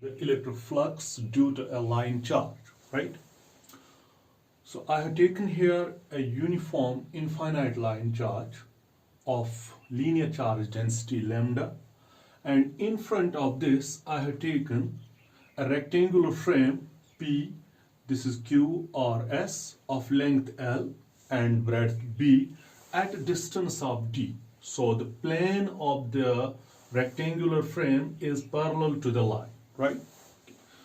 the electric flux due to a line charge, right? So I have taken here a uniform infinite line charge of linear charge density lambda, and in front of this I have taken a rectangular frame P, this is Q or S, of length L and breadth B at a distance of D. So the plane of the rectangular frame is parallel to the line, right?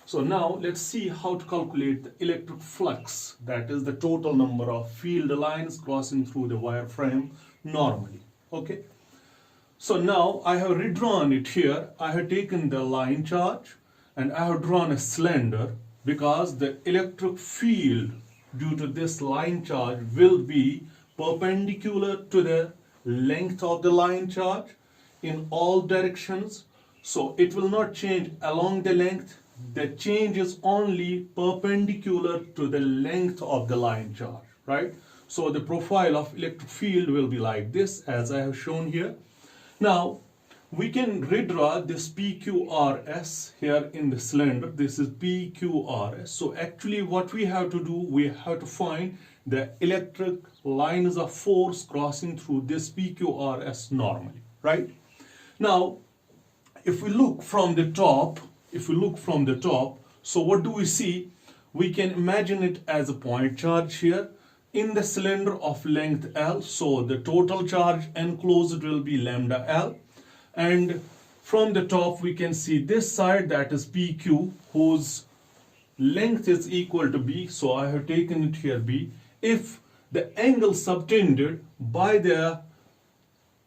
So now let's see how to calculate the electric flux, that is the total number of field lines crossing through the wire frame normally, okay? So now I have redrawn it here. I have taken the line charge and I have drawn a cylinder because the electric field due to this line charge will be perpendicular to the length of the line charge in all directions. So it will not change along the length. The change is only perpendicular to the length of the line charge, right? So the profile of electric field will be like this, as I have shown here. Now we can redraw this PQRS here in the cylinder. This is PQRS. So actually what we have to do, we have to find the electric lines of force crossing through this PQRS normally, right? Now if we look from the top, so what do we see? We can imagine it as a point charge here in the cylinder of length L. So the total charge enclosed will be lambda L. And from the top we can see this side, that is PQ, whose length is equal to B. So I have taken it here B. If the angle subtended by the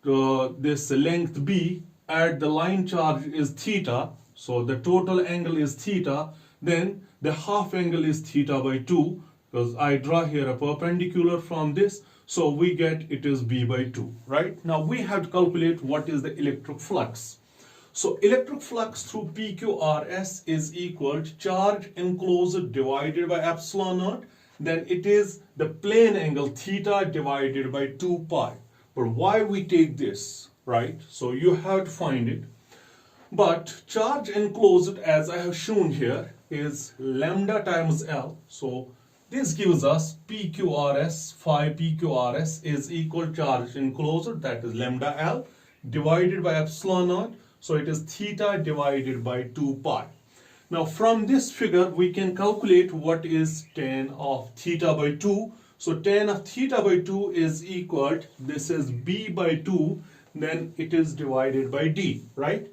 this length B at the line charge is theta, so the total angle is theta, then the half angle is theta by 2, because I draw here a perpendicular from this, so we get it is B by 2, right? Now we have to calculate what is the electric flux. So electric flux through PQRS is equal to charge enclosed divided by epsilon naught, then it is the plane angle theta divided by 2 pi. But why we take this, right? So you have to find it. But charge enclosed, as I have shown here, is lambda times L. So this gives us PQRS, phi PQRS is equal charge enclosed, that is lambda L, divided by epsilon naught. So it is theta divided by 2 pi. Now from this figure we can calculate what is tan of theta by 2. So tan of theta by 2 is equal to, this is B by 2, then it is divided by D, right?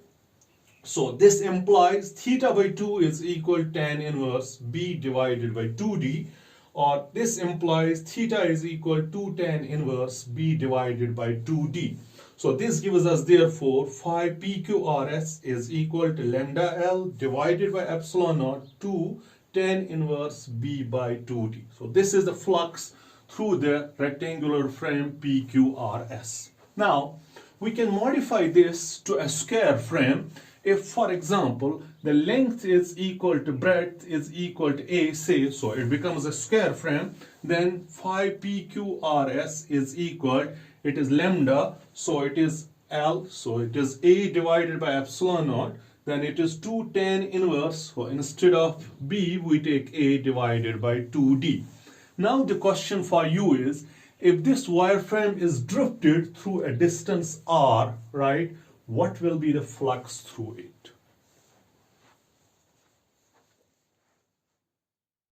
So this implies theta by 2 is equal to tan inverse B divided by 2D, or this implies theta is equal to tan inverse B divided by 2D. So this gives us therefore phi PQRS is equal to lambda L divided by epsilon naught to tan inverse B by 2D. So this is the flux through the rectangular frame PQRS. Now we can modify this to a square frame. If, for example, the length is equal to breadth is equal to A, say, so it becomes a square frame, then phi PQRS is equal, it is lambda, so it is L, so it is A divided by epsilon naught, then it is 2 tan inverse, so instead of B, we take A divided by 2D. Now the question for you is, if this wireframe is drifted through a distance R, right, what will be the flux through it?